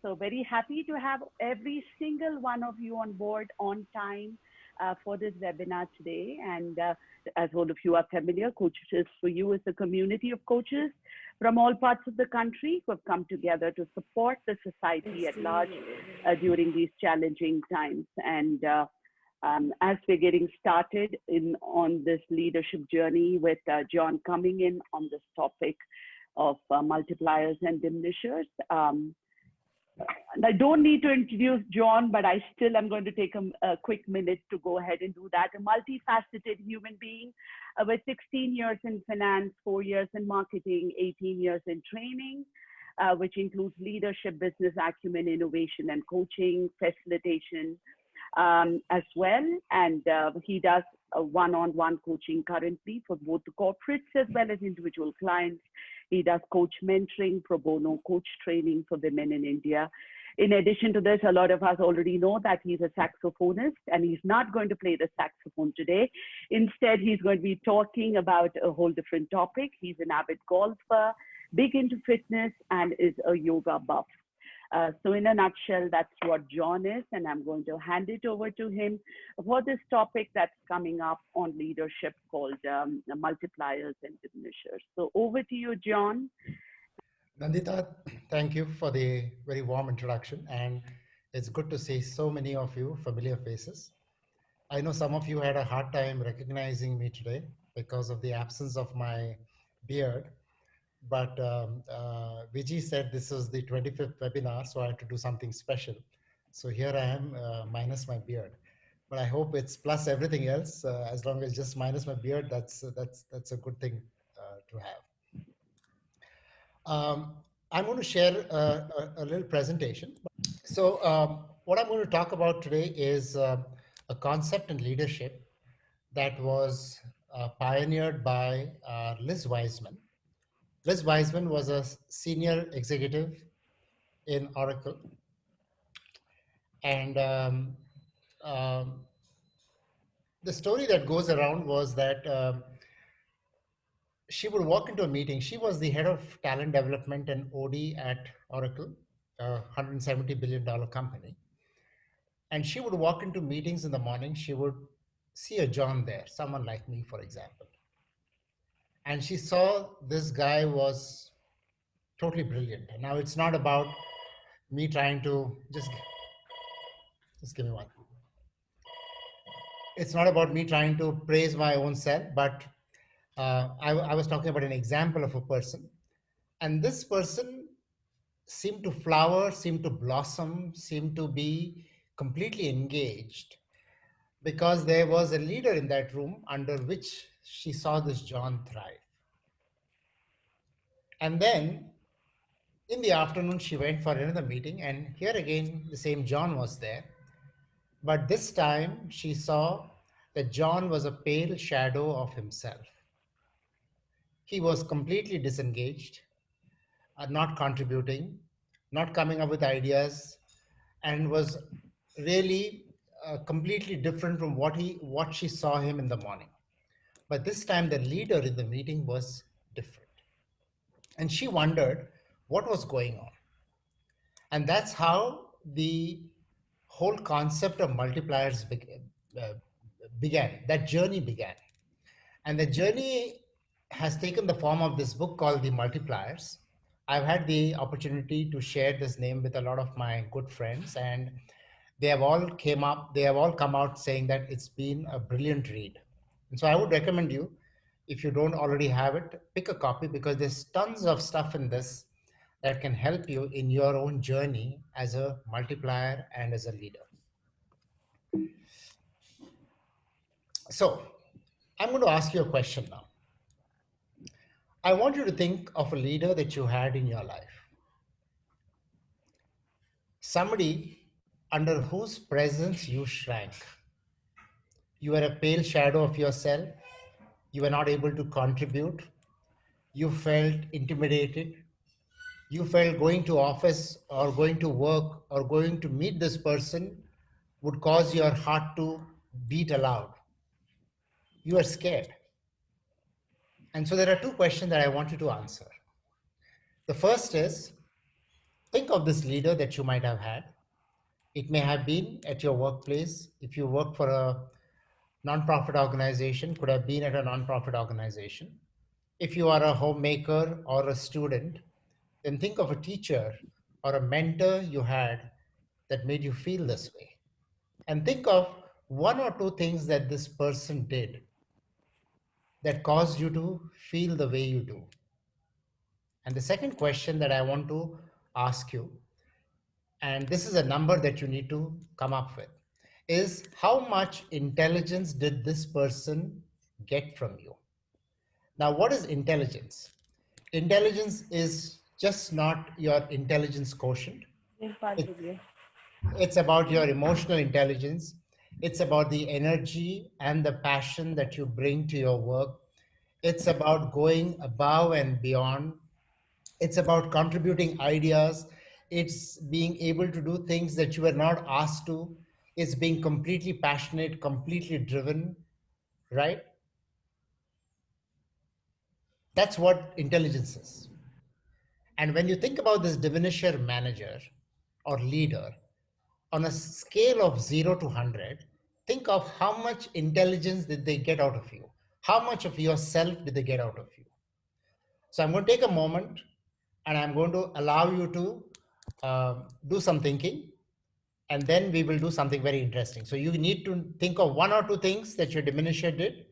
So very happy to have every single one of you on board on time for this webinar today. And as all of you are familiar, Coaches for You is a community of coaches from all parts of the country who have come together to support the society at large during these challenging times. And as we're getting started on this leadership journey with John coming in on this topic of multipliers and diminishers. And I don't need to introduce John, but I still am going to take a quick minute to go ahead and do that. A multifaceted human being with 16 years in finance, 4 years in marketing, 18 years in training, which includes leadership, business acumen, innovation, and coaching, facilitation as well. And he does one-on-one coaching currently for both the corporates as well as individual clients. He does coach mentoring, pro bono coach training for women in India. In addition to this, a lot of us already know that he's a saxophonist, and he's not going to play the saxophone today. Instead, he's going to be talking about a whole different topic. He's an avid golfer, big into fitness, and is a yoga buff. So in a nutshell, that's what John is, and I'm going to hand it over to him for this topic that's coming up on leadership called multipliers and diminishers. So over to you, John. Nandita, thank you for the very warm introduction, and it's good to see so many of you familiar faces. I know some of you had a hard time recognizing me today because of the absence of my beard. But Vijay said this was the 25th webinar, so I had to do something special. So here I am, minus my beard. But I hope it's plus everything else. As long as just minus my beard, that's a good thing to have. I'm going to share a little presentation. So what I'm going to talk about today is a concept in leadership that was pioneered by Liz Wiseman. Liz Wiseman was a senior executive in Oracle. And the story that goes around was that she would walk into a meeting. She was the head of talent development and OD at Oracle, a $170 billion company. And she would walk into meetings in the morning. She would see a John there, someone like me, for example. And she saw this guy was totally brilliant. And now it's not about me trying to just give me one. It's not about me trying to praise my own self, but I was talking about an example of a person. And this person seemed to flower, seemed to blossom, seemed to be completely engaged because there was a leader in that room under which she saw this John thrive. And then in the afternoon, she went for another meeting, and here again, the same John was there. But this time she saw that John was a pale shadow of himself. He was completely disengaged, not contributing, not coming up with ideas, and was really completely different from what she saw him in the morning. But this time the leader in the meeting was different. And she wondered what was going on. And that's how the whole concept of multipliers began. That journey began. And the journey has taken the form of this book called The Multipliers. I've had the opportunity to share this name with a lot of my good friends, and they have all come out saying that it's been a brilliant read. And so I would recommend you, if you don't already have it, pick a copy, because there's tons of stuff in this that can help you in your own journey as a multiplier and as a leader. So I'm going to ask you a question now. I want you to think of a leader that you had in your life. Somebody under whose presence you shrank. You were a pale shadow of yourself. You were not able to contribute. You felt intimidated. You felt going to office or going to work or going to meet this person would cause your heart to beat aloud. You are scared. And so there are two questions that I want you to answer. The first is, Think of this leader that you might have had. It may have been at your workplace. If you work for a nonprofit organization, could have been at a nonprofit organization. If you are a homemaker or a student, then think of a teacher or a mentor you had that made you feel this way. And think of one or two things that this person did that caused you to feel the way you do. And the second question that I want to ask you, and this is a number that you need to come up with, is how much intelligence did this person get from you? Now, what is intelligence? Intelligence is just not your intelligence quotient. It, it's about your emotional intelligence. It's about the energy and the passion that you bring to your work. It's about going above and beyond. It's about contributing ideas. It's being able to do things that you were not asked to. It's being completely passionate, completely driven, right? That's what intelligence is. And when you think about this diminisher manager or leader, on a scale of 0 to 100, think of how much intelligence did they get out of you? How much of yourself did they get out of you? So I'm going to take a moment and I'm going to allow you to do some thinking, and then we will do something very interesting. So you need to think of one or two things that your diminisher did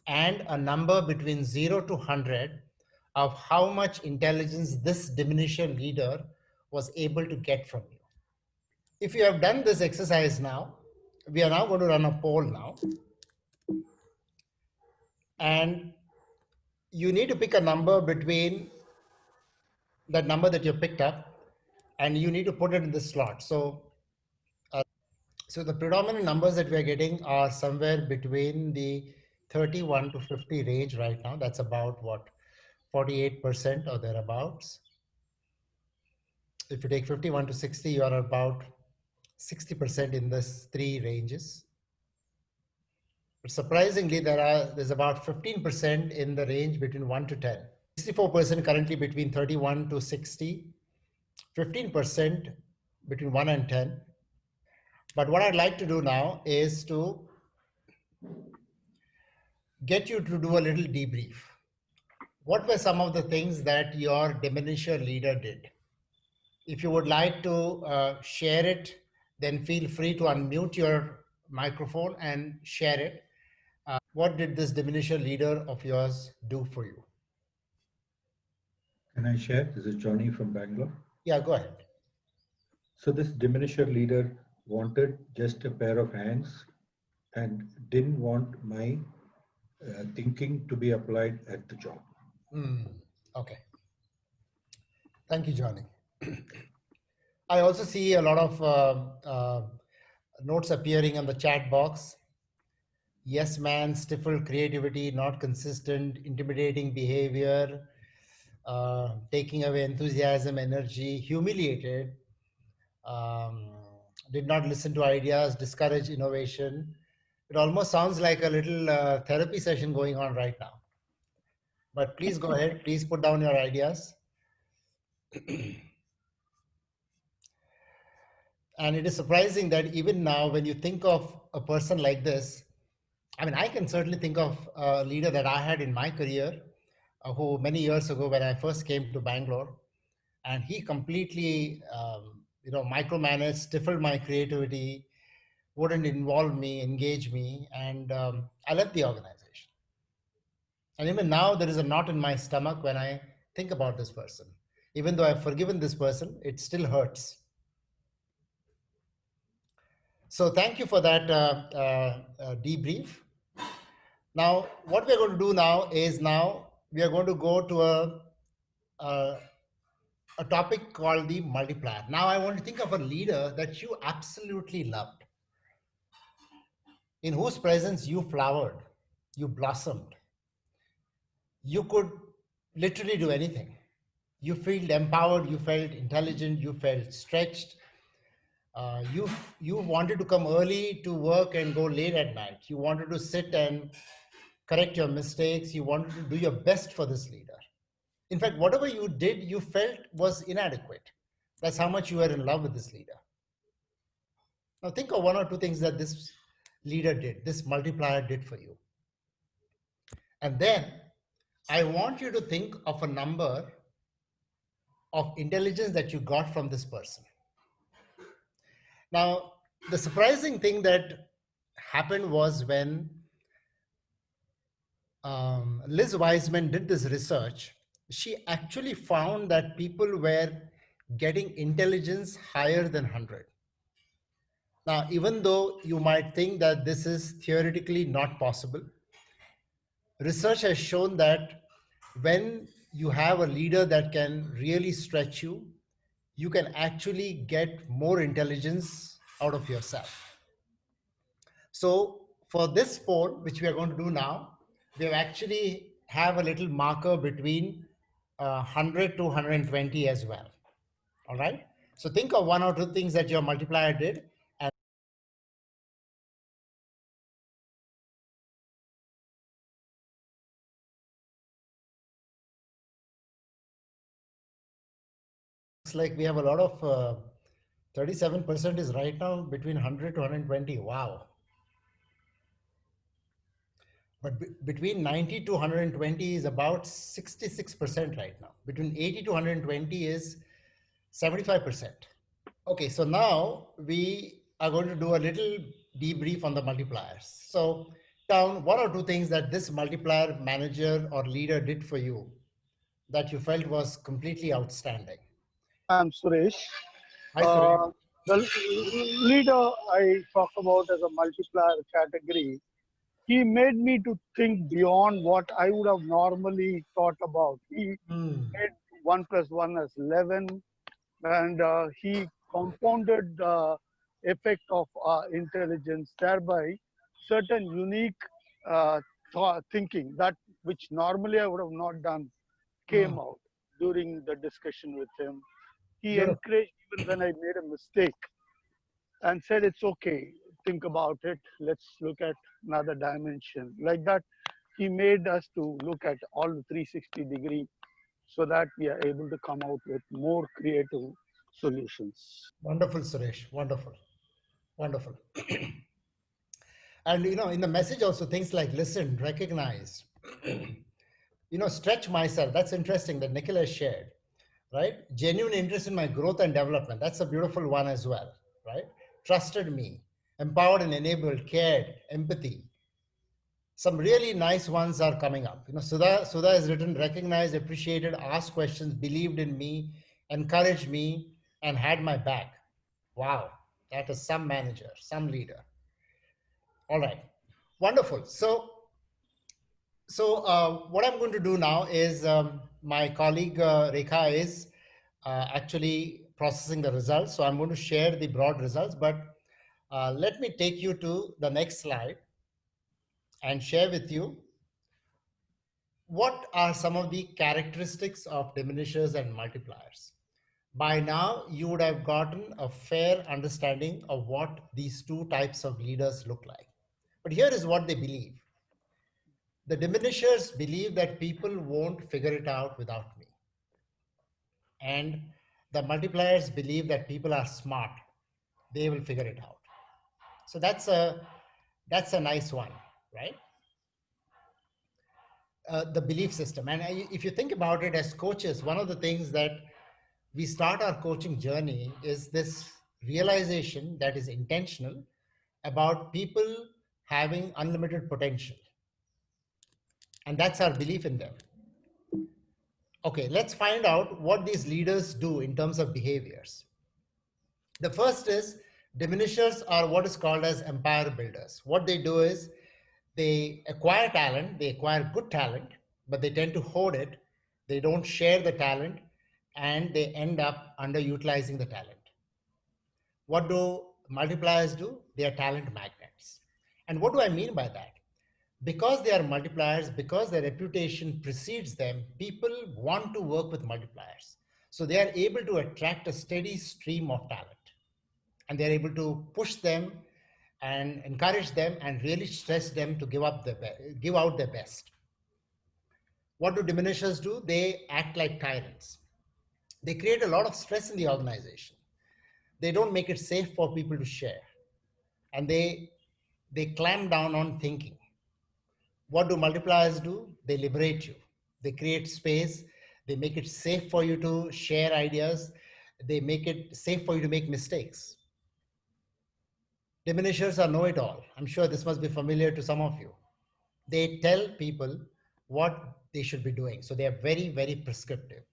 and a number between 0 to 100 of how much intelligence this diminisher leader was able to get from you. If you have done this exercise now, we are now going to run a poll now. And you need to pick a number between that number that you picked up, and you need to put it in the slot. So the predominant numbers that we're getting are somewhere between the 31 to 50 range right now. That's about what, 48% or thereabouts. If you take 51 to 60, you are about 60% in this three ranges. But surprisingly, there's about 15% in the range between 1 to 10. 64% currently between 31 to 60, 15% between 1 and 10. But what I'd like to do now is to get you to do a little debrief. What were some of the things that your diminisher leader did? If you would like to share it, then feel free to unmute your microphone and share it. What did this diminisher leader of yours do for you? Can I share? This is Johnny from Bangalore. Yeah, go ahead. So this diminisher leader wanted just a pair of hands and didn't want my thinking to be applied at the job. Okay. Thank you, Johnny. I also see a lot of notes appearing on the chat box. Yes, man, stifled creativity, not consistent, intimidating behavior, taking away enthusiasm, energy, humiliated, did not listen to ideas, discourage innovation. It almost sounds like a little therapy session going on right now. But please go ahead, please put down your ideas. And it is surprising that even now, when you think of a person like this, I mean, I can certainly think of a leader that I had in my career, who many years ago, when I first came to Bangalore, and he completely, micromanaged, stifled my creativity, wouldn't involve me, engage me, and I left the organization. And even now, there is a knot in my stomach when I think about this person. Even though I've forgiven this person, it still hurts. So thank you for that debrief. Now, what we're going to do now is we are going to go to a topic called the multiplier. Now, I want to think of a leader that you absolutely loved, in whose presence you flowered, you blossomed. You could literally do anything. You felt empowered, you felt intelligent, you felt stretched. You wanted to come early to work and go late at night. You wanted to sit and correct your mistakes. You wanted to do your best for this leader. In fact, whatever you did, you felt was inadequate. That's how much you are in love with this leader. Now think of one or two things that this leader did, this multiplier did for you. And then I want you to think of a number of intelligence that you got from this person. Now, the surprising thing that happened was when Liz Wiseman did this research, she actually found that people were getting intelligence higher than 100. Now, even though you might think that this is theoretically not possible, research has shown that when you have a leader that can really stretch you, you can actually get more intelligence out of yourself. So for this poll, which we are going to do now, we have actually have a little marker between 100 to 120 as well. All right. So think of one or two things that your multiplier did. And it's like we have a lot of 37% is right now between 100 to 120. Wow. But between 90 to 120 is about 66% right now. Between 80 to 120 is 75%. Okay, so now we are going to do a little debrief on the multipliers. So down one or two things that this multiplier manager or leader did for you that you felt was completely outstanding. I'm Suresh. Hi, Suresh. The leader I talk about as a multiplier category, he made me to think beyond what I would have normally thought about. He made 1 plus 1 as 11, and he compounded the effect of intelligence, thereby certain unique thinking that which normally I would have not done came out during the discussion with him. He encouraged even when I made a mistake and said, it's okay, think about it, let's look at another dimension. Like that, he made us to look at all the 360-degree so that we are able to come out with more creative solutions. Wonderful, Suresh. Wonderful. Wonderful. And, in the message also things like listen, recognize, stretch myself. That's interesting that Nikhil has shared, right? Genuine interest in my growth and development. That's a beautiful one as well, right? Trusted me, empowered and enabled, cared, empathy. Some really nice ones are coming up. Sudha has written, recognized, appreciated, asked questions, believed in me, encouraged me, and had my back. Wow, that is some manager, some leader. All right, wonderful. So what I'm going to do now is my colleague Rekha is actually processing the results. So I'm going to share the broad results, but let me take you to the next slide and share with you what are some of the characteristics of diminishers and multipliers. By now, you would have gotten a fair understanding of what these two types of leaders look like. But here is what they believe. The diminishers believe that people won't figure it out without me. And the multipliers believe that people are smart. They will figure it out. So that's a nice one, right? The belief system. And if you think about it as coaches, one of the things that we start our coaching journey is this realization that is intentional about people having unlimited potential. And that's our belief in them. Okay, let's find out what these leaders do in terms of behaviors. The first is diminishers are what is called as empire builders. What they do is they acquire talent, they acquire good talent, but they tend to hoard it. They don't share the talent and they end up underutilizing the talent. What do multipliers do? They are talent magnets. And what do I mean by that? Because they are multipliers, because their reputation precedes them, people want to work with multipliers. So they are able to attract a steady stream of talent. And they're able to push them and encourage them and really stress them to give out their best. What do diminishers do? They act like tyrants. They create a lot of stress in the organization. They don't make it safe for people to share. And they clamp down on thinking. What do multipliers do? They liberate you. They create space. They make it safe for you to share ideas. They make it safe for you to make mistakes. Diminishers are know-it-all. I'm sure this must be familiar to some of you. They tell people what they should be doing. So they are very, very prescriptive.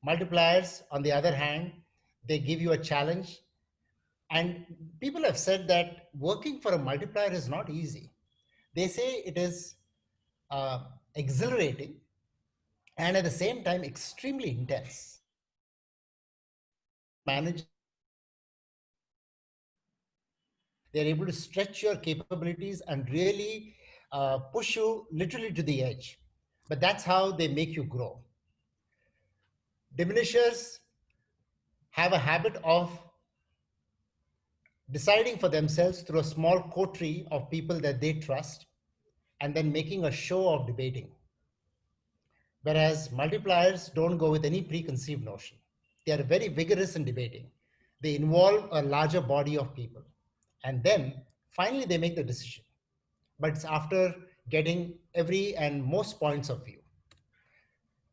Multipliers, on the other hand, they give you a challenge. And people have said that working for a multiplier is not easy. They say it is exhilarating and at the same time extremely intense. Manage. They're able to stretch your capabilities and really push you literally to the edge. But that's how they make you grow. Diminishers have a habit of deciding for themselves through a small coterie of people that they trust and then making a show of debating. Whereas multipliers don't go with any preconceived notion. They are very vigorous in debating. They involve a larger body of people. And then finally they make the decision. But it's after getting every and most points of view.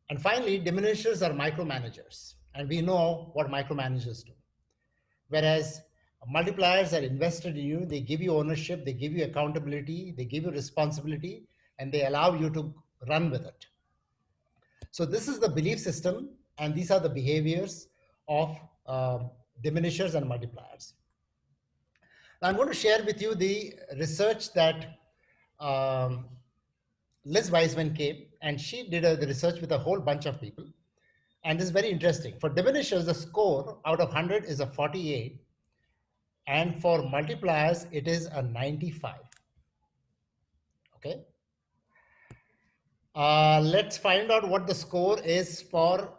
And finally, diminishers are micromanagers. And we know what micromanagers do. Whereas multipliers are invested in you, they give you ownership, they give you accountability, they give you responsibility, and they allow you to run with it. So this is the belief system, and these are the behaviors of diminishers and multipliers. Now I'm going to share with you the research that Liz Wiseman came, and she did the research with a whole bunch of people. And this is very interesting. For diminishers, the score out of 100 is a 48. And for multipliers, it is a 95. Okay. Let's find out what the score is for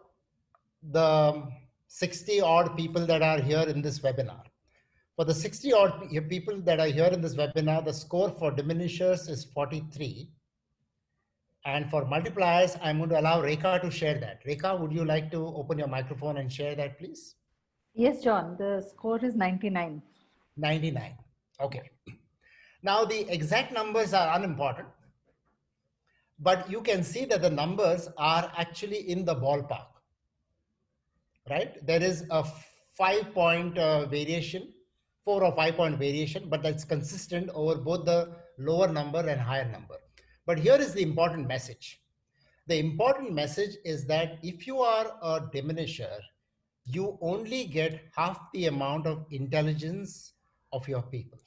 the 60 odd people that are here in this webinar. For the 60 odd people that are here in this webinar, the score for diminishers is 43. And for multipliers, I'm going to allow Rekha to share that. Rekha, would you like to open your microphone and share that, please? Yes, John, the score is 99. 99. Okay. Now, the exact numbers are unimportant, but you can see that the numbers are actually in the ballpark, right? There is a 5-point variation, 4 or 5-point variation, but that's consistent over both the lower number and higher number. But here is the important message. The important message is that if you are a diminisher, you only get half the amount of intelligence of your people.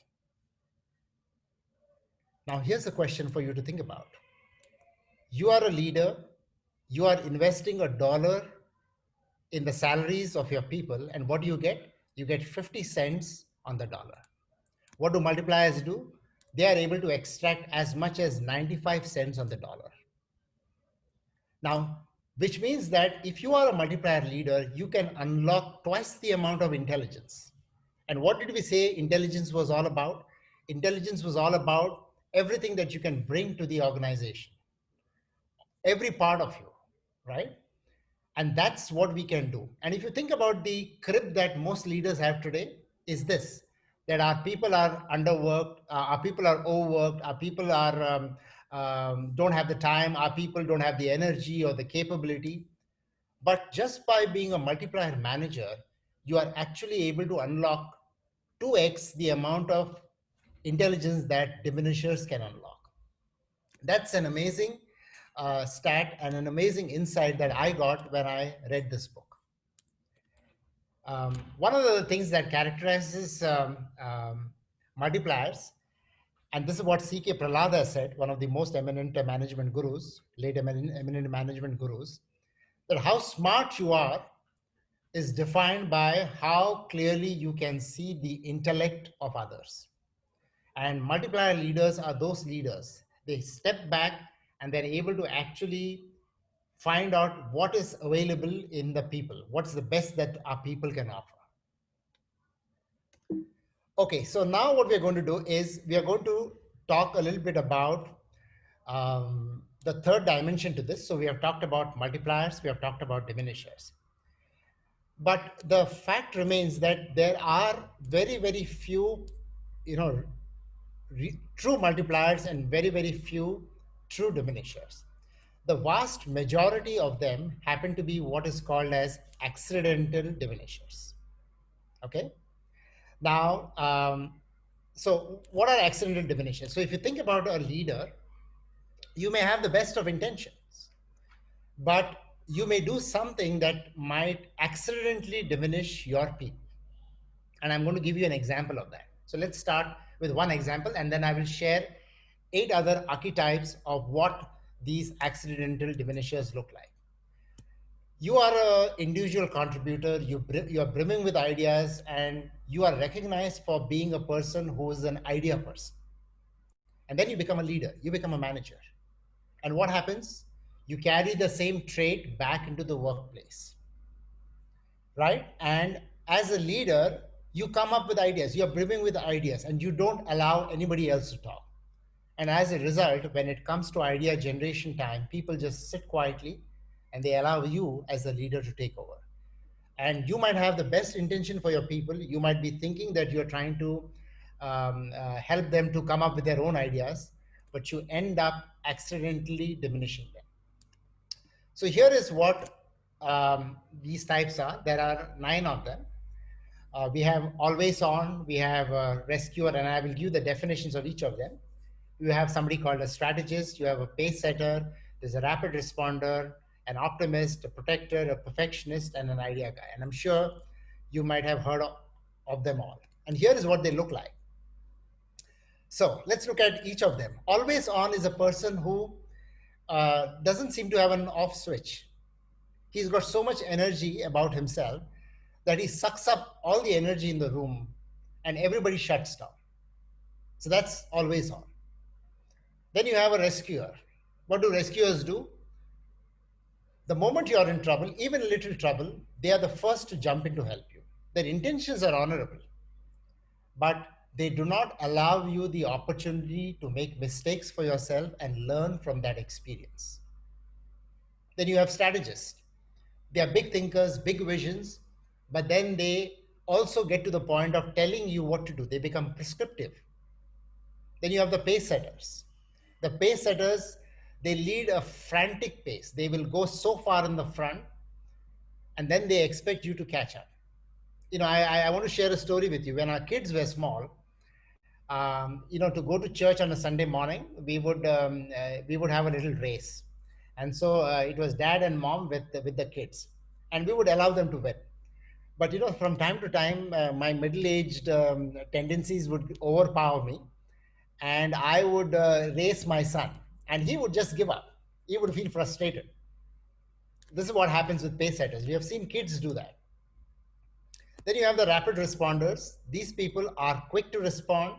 Now, here's a question for you to think about. You are a leader, you are investing $1 in the salaries of your people, and what do you get? You get 50 cents on the dollar. What do multipliers do? They are able to extract as much as 95 cents on the dollar. Now, which means that if you are a multiplier leader, you can unlock twice the amount of intelligence. And what did we say intelligence was all about? Intelligence was all about everything that you can bring to the organization, every part of you, right? And that's what we can do. And if you think about the crib that most leaders have today, is this, that our people are underworked, our people are overworked, our people are don't have the time, our people don't have the energy or the capability. But just by being a multiplier manager, you are actually able to unlock 2x the amount of intelligence that diminishers can unlock. That's an amazing stat and an amazing insight that I got when I read this book. One of the things that characterizes multipliers, and this is what C.K. Prahlada said, one of the most eminent management gurus, late eminent management gurus, that how smart you are is defined by how clearly you can see the intellect of others. And multiplier leaders are those leaders. They step back and they're able to actually find out what is available in the people, what's the best that our people can offer. Okay, so now what we're going to do is we are going to talk a little bit about the third dimension to this. So we have talked about multipliers, we have talked about diminishers. But the fact remains that there are very, very few, true multipliers and very, very few true diminishers. The vast majority of them happen to be what is called as accidental diminishers. Okay. Now, so what are accidental diminishers? So if you think about a leader, you may have the best of intentions, but you may do something that might accidentally diminish your people. And I'm going to give you an example of that. So let's start with one example, and then I will share 8 other archetypes of what these accidental diminishers look like. You are an individual contributor, you are brimming with ideas, and you are recognized for being a person who is an idea person. And then you become a leader, you become a manager. And what happens? You carry the same trait back into the workplace, right? And as a leader, you come up with ideas, you're brimming with ideas, and you don't allow anybody else to talk. And as a result, when it comes to idea generation time, people just sit quietly and they allow you as a leader to take over. And you might have the best intention for your people. You might be thinking that you're trying to help them to come up with their own ideas, but you end up accidentally diminishing them. So here is what these types are. There are 9 of them. We have always on, we have a rescuer, and I will give the definitions of each of them. You have somebody called a strategist, you have a pace setter, there's a rapid responder, an optimist, a protector, a perfectionist, and an idea guy. And I'm sure you might have heard of them all. And here is what they look like. So let's look at each of them. Always on is a person who doesn't seem to have an off switch. He's got so much energy about himself that he sucks up all the energy in the room and everybody shuts down. So that's always on. Then you have a rescuer. What do rescuers do? The moment you are in trouble, even a little trouble, they are the first to jump in to help you. Their intentions are honorable, but they do not allow you the opportunity to make mistakes for yourself and learn from that experience. Then you have strategists. They are big thinkers, big visions, but then they also get to the point of telling you what to do. They become prescriptive. Then you have the pace setters. The pace setters, they lead a frantic pace. They will go so far in the front, and then they expect you to catch up. I want to share a story with you. When our kids were small, to go to church on a Sunday morning, we would have a little race. And so it was dad and mom with the kids, and we would allow them to win. But from time to time, my middle-aged tendencies would overpower me, and I would race my son, and he would just give up. He would feel frustrated. This is what happens with pace setters. We have seen kids do that. Then you have the rapid responders. These people are quick to respond,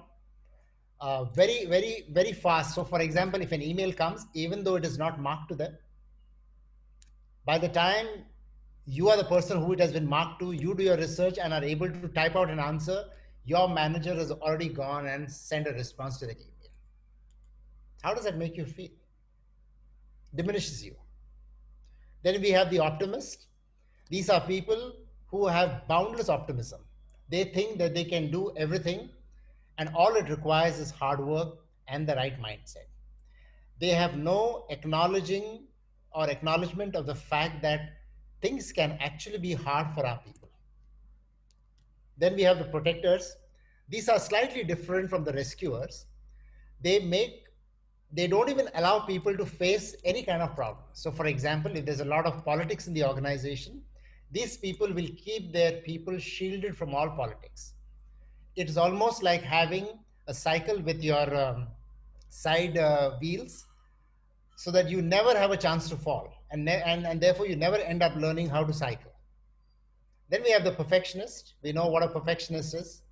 very, very, very fast. So for example, if an email comes, even though it is not marked to them, by the time you are the person who it has been marked to, you do your research and are able to type out an answer, your manager has already gone and sent a response to the email. How does that make you feel? Diminishes you. Then we have the optimist. These are people who have boundless optimism. They think that they can do everything, and all it requires is hard work and the right mindset. They have no acknowledgement of the fact that things can actually be hard for our people. Then we have the protectors. These are slightly different from the rescuers. They don't even allow people to face any kind of problem. So for example, if there's a lot of politics in the organization, these people will keep their people shielded from all politics. It's almost like having a cycle with your side wheels, so that you never have a chance to fall, and therefore you never end up learning how to cycle. Then we have the perfectionist. We know what a perfectionist is.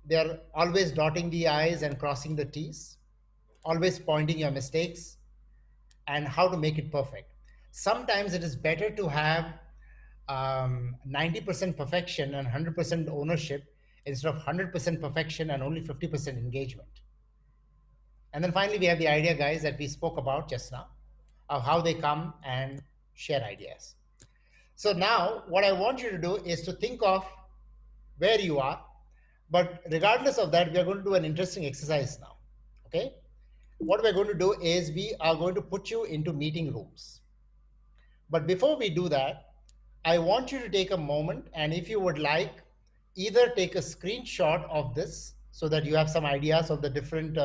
They're always dotting the I's and crossing the T's, always pointing your mistakes and how to make it perfect. Sometimes it is better to have 90% perfection and 100% ownership instead of 100% perfection and only 50% engagement. And then finally, we have the idea guys that we spoke about just now, of how they come and share ideas. So now what I want you to do is to think of where you are, but regardless of that, we are going to do an interesting exercise now. Okay. What we're going to do is we are going to put you into meeting rooms. But before we do that, I want you to take a moment, and if you would like, either take a screenshot of this so that you have some ideas of the different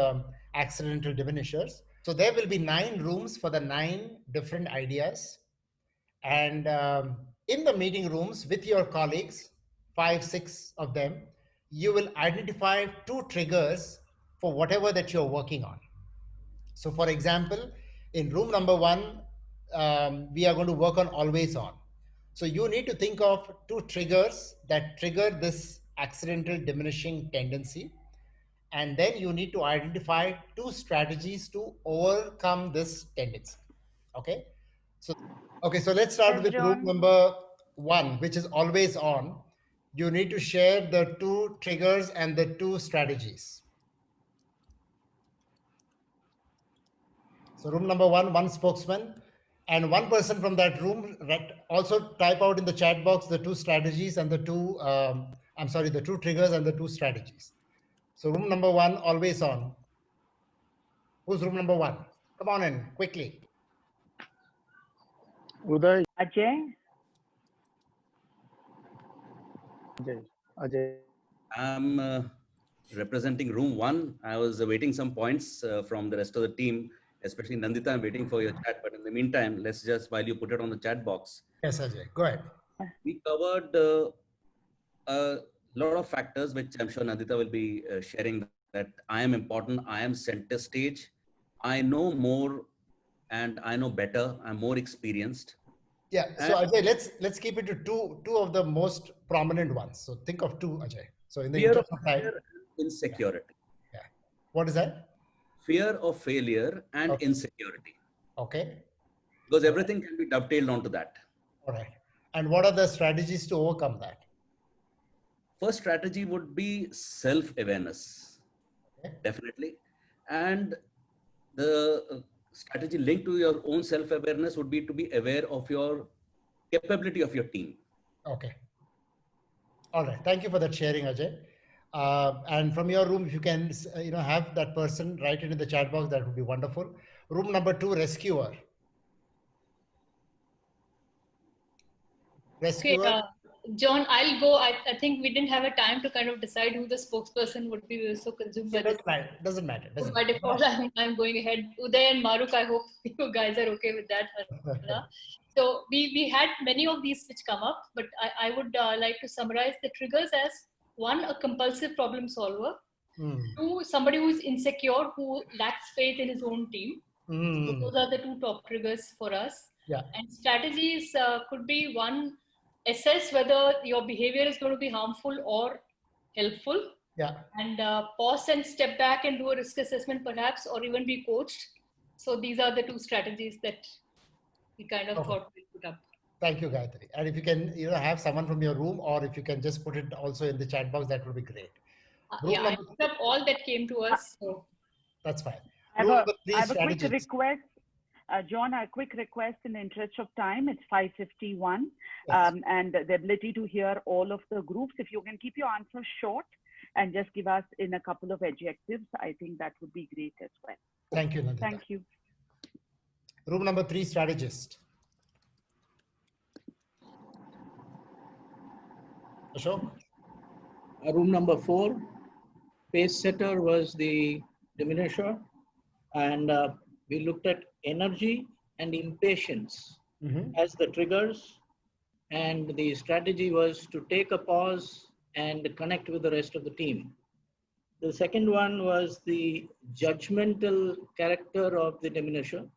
accidental diminishers. So there will be 9 rooms for the 9 different ideas. And in the meeting rooms with your colleagues, 5, 6 of them, you will identify 2 triggers for whatever that you're working on. So for example, in room number 1, we are going to work on always on. So you need to think of 2 triggers that trigger this accidental diminishing tendency. And then you need to identify 2 strategies to overcome this tendency. Okay. So let's start Yes, with room John. number 1, which is always on. You need to share the 2 triggers and the 2 strategies. So room number 1 spokesman, and 1 person from that room also type out in the chat box the 2 strategies and the 2, the 2 triggers and the 2 strategies. So room number 1, always on. Who's room number 1? Come on in quickly. Uday. Ajay? Ajay. I'm representing room 1. I was awaiting some points from the rest of the team, especially Nandita. I'm waiting for your chat. But in the meantime, let's just, while you put it on the chat box. Yes, Ajay, go ahead. We covered a lot of factors, which I'm sure Nandita will be sharing, that I am important, I am center stage, I know more and I know better, I'm more experienced. Yeah, so Ajay, let's keep it to two of the most prominent ones. So think of 2, Ajay. So in the interest of time, fear and insecurity. Yeah. What is that? Fear of failure and insecurity. Okay. Because everything can be dovetailed onto that. All right. And what are the strategies to overcome that? First strategy would be self-awareness. Okay. Definitely. And the strategy linked to your own self-awareness would be to be aware of your capability of your team. Okay. All right. Thank you for that sharing, Ajay. And from your room, if you can, have that person write it in the chat box, that would be wonderful. Room number 2, rescuer. Rescuer. Okay, John, I'll go. I think we didn't have a time to kind of decide who the spokesperson would be. We were so consumed by this. Doesn't matter. By default, I'm going ahead. Uday and Maruk, I hope you guys are okay with that. So we had many of these which come up, but I would like to summarize the triggers as: 1, a compulsive problem solver; 2, somebody who is insecure, who lacks faith in his own team. So those are the 2 top triggers for us. Yeah. And strategies could be: 1, assess whether your behavior is going to be harmful or helpful. Yeah. And pause and step back and do a risk assessment perhaps, or even be coached. So these are the 2 strategies that we kind of thought we'd put up. Thank you, Gayatri. And if you can, have someone from your room, or if you can just put it also in the chat box, that would be great. Yeah, I put up all that came to us. So. That's fine. I have a quick request. John, a quick request in the interest of time. It's 5:51, yes. And the ability to hear all of the groups. If you can keep your answers short and just give us in a couple of adjectives, I think that would be great as well. Thank you, Nandita. Thank you. Room number 3, strategist. Ashok? Room number 4, pace setter was the diminisher, and we looked at energy and impatience as the triggers, and the strategy was to take a pause and connect with the rest of the team. The second one was the judgmental character of the diminisher,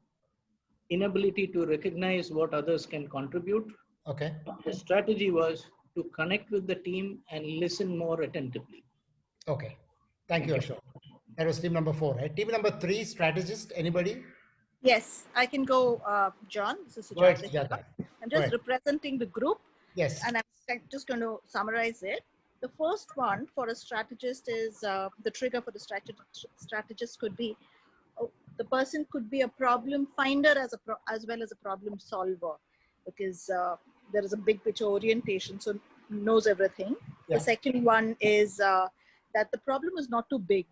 inability to recognize what others can contribute. Okay. The strategy was to connect with the team and listen more attentively. Okay. Thank you, Ashok. That was team number 4, right? Team number 3, strategist. Anybody? Yes, I can go, John. This is Sujata. I'm just representing the group. Yes. And I'm just going to summarize it. The first one for a strategist is the trigger for the strategist could be the person could be a problem finder as well as a problem solver, because there is a big picture orientation, so knows everything. Yeah. The second one is that the problem is not too big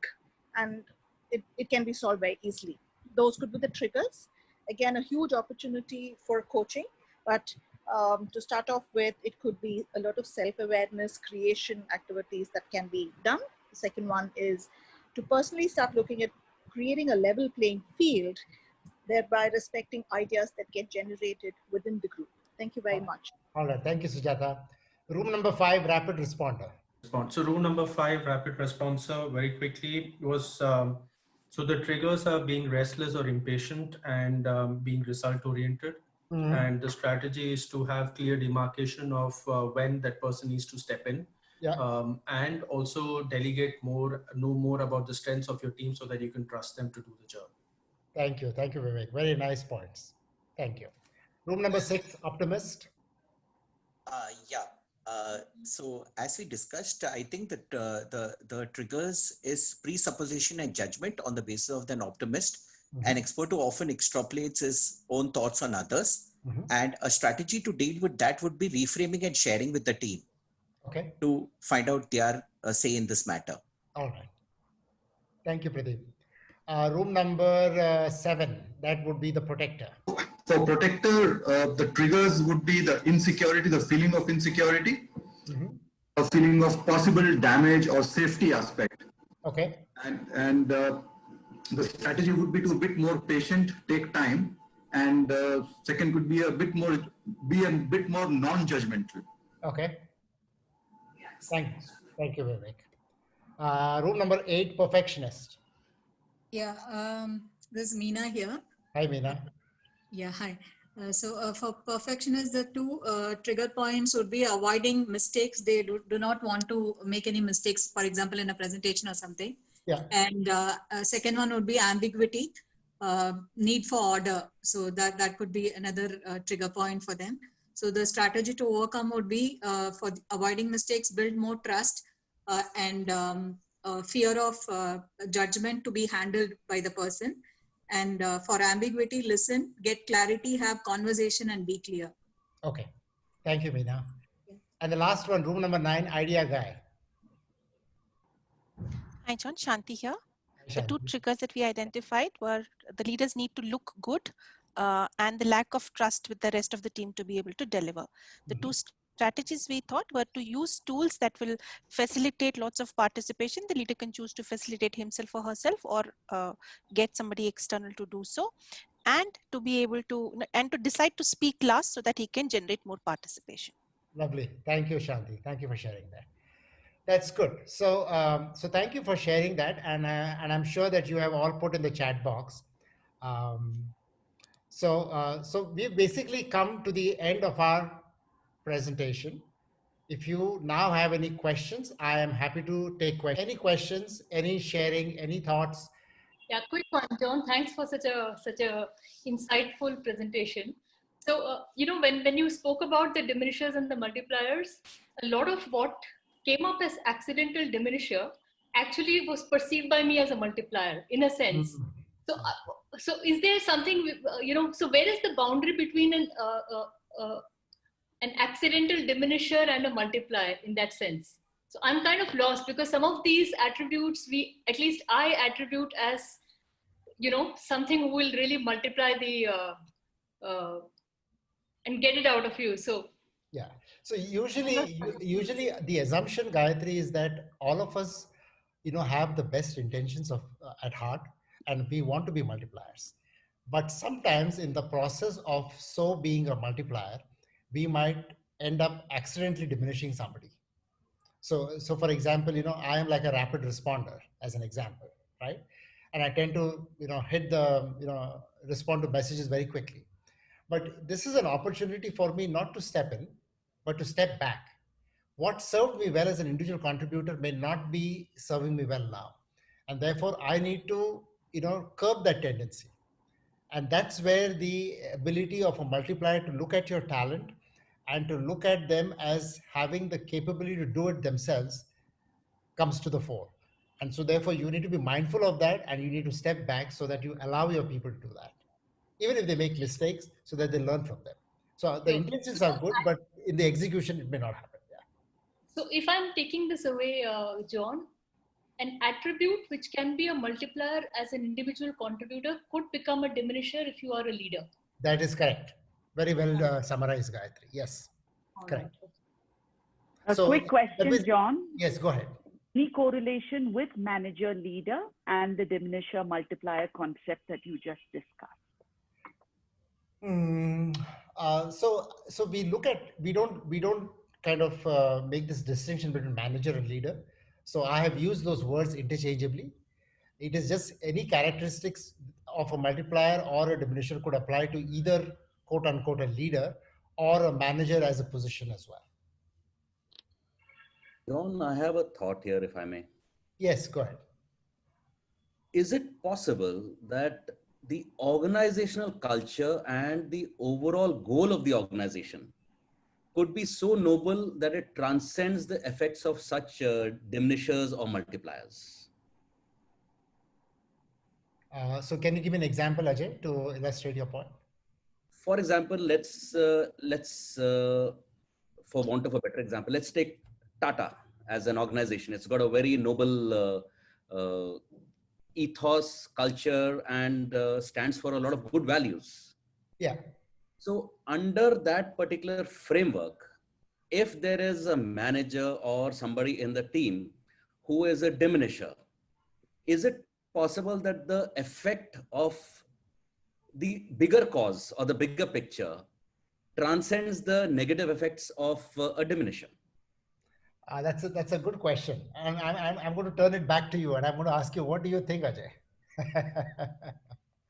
and it can be solved very easily. Those could be the triggers. Again, a huge opportunity for coaching, but to start off with, it could be a lot of self-awareness, creation activities that can be done. The second one is to personally start looking at creating a level playing field, thereby respecting ideas that get generated within the group. Thank you very much. All right. Thank you, Sujata. Room number 5, rapid responder. So room number 5, rapid responder, very quickly was, so the triggers are being restless or impatient and being result oriented. And the strategy is to have clear demarcation of when that person needs to step in. Yeah. And also delegate more, know more about the strengths of your team so that you can trust them to do the job. Thank you. Thank you, Vivek. Very nice points. Thank you. Room number 6, optimist. So as we discussed, I think that the triggers is presupposition and judgment on the basis of an optimist. An expert who often extrapolates his own thoughts on others. And a strategy to deal with that would be reframing and sharing with the team. Okay. To find out their say in this matter. All right. Thank you, Pradeep. Room number 7, that would be the protector. For protector, the triggers would be the insecurity, the feeling of insecurity, a feeling of possible damage or safety aspect. Okay. And the strategy would be to be a bit more patient, take time, and second could be a bit more non-judgmental. Okay. Thanks. Thank you, Vivek. Room number 8, perfectionist. Yeah, this is Meena here. Hi, Meena. Yeah, hi. For perfectionists, the 2 trigger points would be avoiding mistakes. They do not want to make any mistakes, for example, in a presentation or something. Yeah. And second one would be ambiguity, need for order. So that could be another trigger point for them. So the strategy to overcome would be for avoiding mistakes, build more trust and fear of judgment to be handled by the person. And for ambiguity, listen, get clarity, have conversation and be clear. Okay. Thank you, Meena. And the last one, room number 9, idea guy. Hi, John. Shanti here. Hi, The 2 triggers that we identified were the leaders need to look good and the lack of trust with the rest of the team to be able to deliver. The 2 strategies we thought were to use tools that will facilitate lots of participation. The leader can choose to facilitate himself or herself or get somebody external to do so, and to be able to, and to decide to speak last so that he can generate more participation. Lovely. Thank you, Shanti. Thank you for sharing that. That's good. So, so thank you for sharing that. And I'm sure that you have all put in the chat box. So we've basically come to the end of our presentation. If you now have any questions, I am happy to take questions. Any questions, any sharing, any thoughts? Yeah, quick one, John. Thanks for such a insightful presentation. So, you know, when you spoke about the diminishers and the multipliers, a lot of what came up as accidental diminisher actually was perceived by me as a multiplier in a sense. So is there something, you know, so where is the boundary between an accidental diminisher and a multiplier in that sense? So I'm kind of lost because some of these attributes at least I attribute as, you know, something who will really multiply the, and get it out of you. So yeah. So usually the assumption, Gayatri, is that all of us, you know, have the best intentions of at heart, and we want to be multipliers. But sometimes in the process of being a multiplier, we might end up accidentally diminishing somebody. So for example, you know, I am like a rapid responder as an example, right? And I tend to, you know, respond to messages very quickly. But this is an opportunity for me not to step in, but to step back. What served me well as an individual contributor may not be serving me well now. And therefore I need to, you know, curb that tendency. And that's where the ability of a multiplier to look at your talent and to look at them as having the capability to do it themselves comes to the fore. And so therefore you need to be mindful of that, and you need to step back so that you allow your people to do that, even if they make mistakes, so that they learn from them. So the intentions are good, but in the execution, it may not happen. Yeah. So if I'm taking this away, John, an attribute which can be a multiplier as an individual contributor could become a diminisher if you are a leader. That is correct. Very well summarized, Gayatri. Yes, correct. A quick question, John. Yes, go ahead. Any correlation with manager leader and the diminisher multiplier concept that you just discussed? So we don't kind of make this distinction between manager and leader. So I have used those words interchangeably. It is just any characteristics of a multiplier or a diminisher could apply to either quote unquote a leader or a manager as a position as well. John, I have a thought here, if I may. Yes, go ahead. Is it possible that the organizational culture and the overall goal of the organization could be so noble that it transcends the effects of such diminishers or multipliers? So can you give me an example, Ajay, to illustrate your point? For example, let's for want of a better example, let's take Tata as an organization. It's got a very noble ethos, culture, and stands for a lot of good values. Yeah. So under that particular framework, if there is a manager or somebody in the team who is a diminisher, is it possible that the effect of the bigger cause or the bigger picture transcends the negative effects of a diminisher? That's a good question. And I'm going to turn it back to you, and I'm going to ask you, what do you think, Ajay?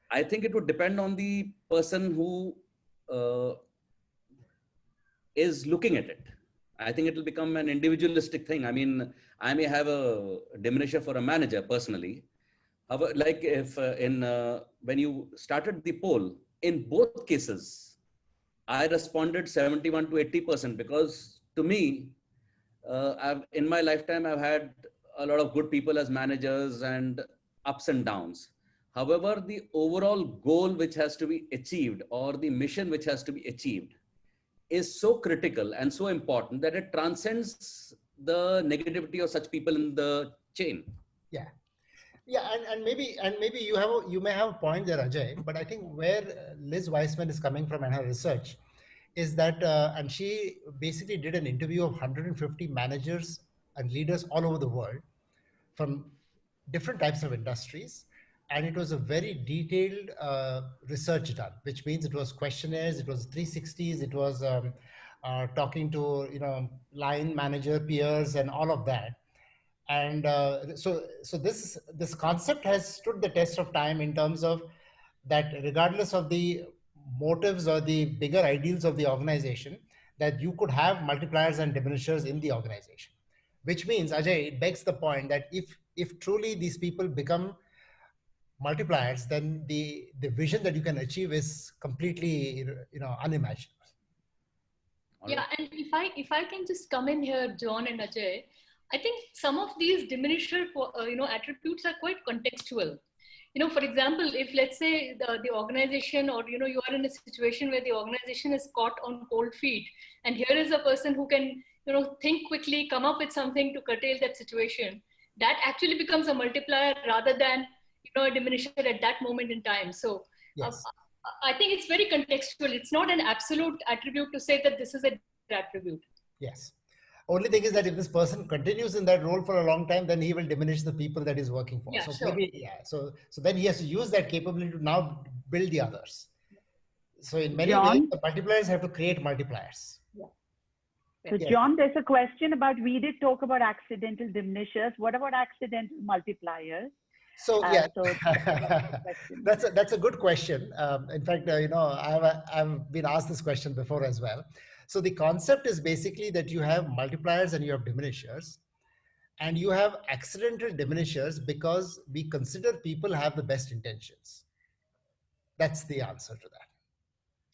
I think it would depend on the person who is looking at it. I think it will become an individualistic thing. I mean, I may have a diminisher for a manager personally. However, like if when you started the poll, in both cases, I responded 71 to 80% because to me, in my lifetime, I've had a lot of good people as managers and ups and downs. However, the overall goal which has to be achieved or the mission which has to be achieved is so critical and so important that it transcends the negativity of such people in the chain. Yeah. Yeah, and maybe you may have a point there, Ajay, but I think where Liz Wiseman is coming from in her research is that, and she basically did an interview of 150 managers and leaders all over the world from different types of industries. And it was a very detailed research done, which means it was questionnaires, it was 360s, it was talking to, line manager, peers, and all of that. And so this concept has stood the test of time in terms of that regardless of the motives or the bigger ideals of the organization, that you could have multipliers and diminishers in the organization. Which means, Ajay, it begs the point that if truly these people become multipliers, then the vision that you can achieve is completely unimaginable. Yeah, and if I can just come in here, John and Ajay, I think some of these diminisher attributes are quite contextual. For example, if let's say the organization or you are in a situation where the organization is caught on cold feet, and here is a person who can think quickly, come up with something to curtail that situation, that actually becomes a multiplier rather than a diminisher at that moment in time. So yes. I think it's very contextual. It's not an absolute attribute to say that this is an attribute. Yes. Only thing is that if this person continues in that role for a long time, then he will diminish the people that he's working for. Yeah, so sure. maybe, so then he has to use that capability to now build the others. So in many ways, the multipliers have to create multipliers. Yeah. So John, there's a question about, we did talk about accidental diminishers. What about accidental multipliers? So yeah, that's a good question. In fact, I've been asked this question before as well. So the concept is basically that you have multipliers and you have diminishers, and you have accidental diminishers because we consider people have the best intentions. That's the answer to that.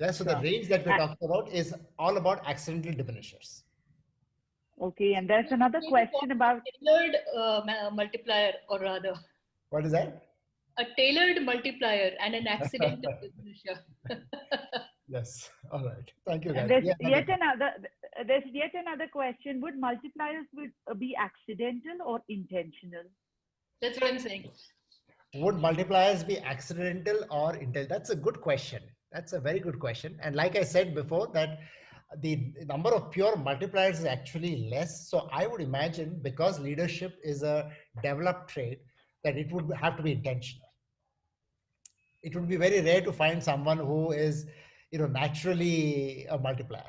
Yeah, so the range that we're talking about is all about accidental diminishers. Okay, and there's another question about tailored multiplier, or rather. What is that? A tailored multiplier and an accidental diminisher. Yes. All right. Thank you, guys. There's yet another. there's yet another question. Would multipliers be accidental or intentional? That's what I'm saying. Would multipliers be accidental or intentional? That's a good question. That's a very good question. And like I said before, that the number of pure multipliers is actually less. So I would imagine, because leadership is a developed trait, that it would have to be intentional. It would be very rare to find someone who is, naturally a multiplier.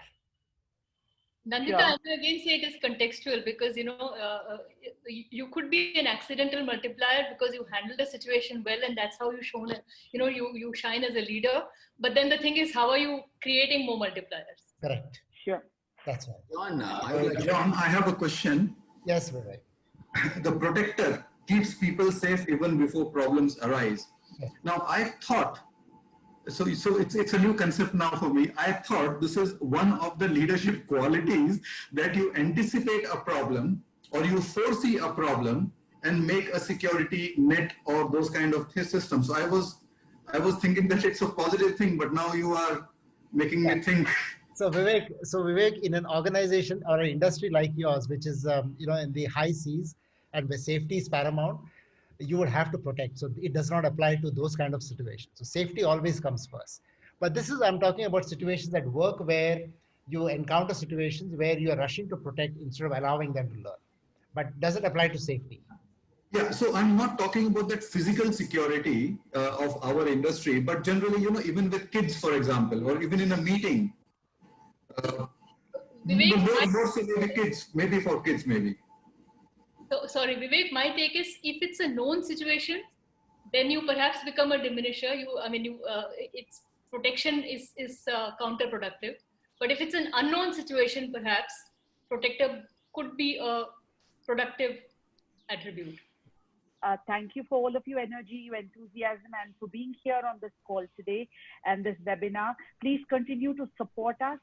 Nandita, Sure. I will again say it is contextual, because you could be an accidental multiplier because you handle the situation well, and that's how you shown it. You shine as a leader. But then the thing is, how are you creating more multipliers? Correct. Sure. That's right. John, I have a question. Yes, Vivek. The protector keeps people safe even before problems arise. Yes. Now, I thought, so it's a new concept now for me. I thought this is one of the leadership qualities, that you anticipate a problem or you foresee a problem and make a security net or those kind of systems. So I was thinking that it's a positive thing, but now you are making me think. So Vivek, in an organization or an industry like yours, which is in the high seas and where safety is paramount, you would have to protect. So it does not apply to those kind of situations. So safety always comes first. But I'm talking about situations at work where you encounter situations where you are rushing to protect instead of allowing them to learn. But does it apply to safety? Yeah, so I'm not talking about that physical security of our industry, but generally, even with kids, for example, or even in a meeting. More so maybe kids, maybe for kids, maybe. So, sorry, Vivek, my take is, if it's a known situation, then you perhaps become a diminisher. Its protection is counterproductive. But if it's an unknown situation, perhaps protector could be a productive attribute. Thank you for all of your energy, your enthusiasm, and for being here on this call today and this webinar. Please continue to support us.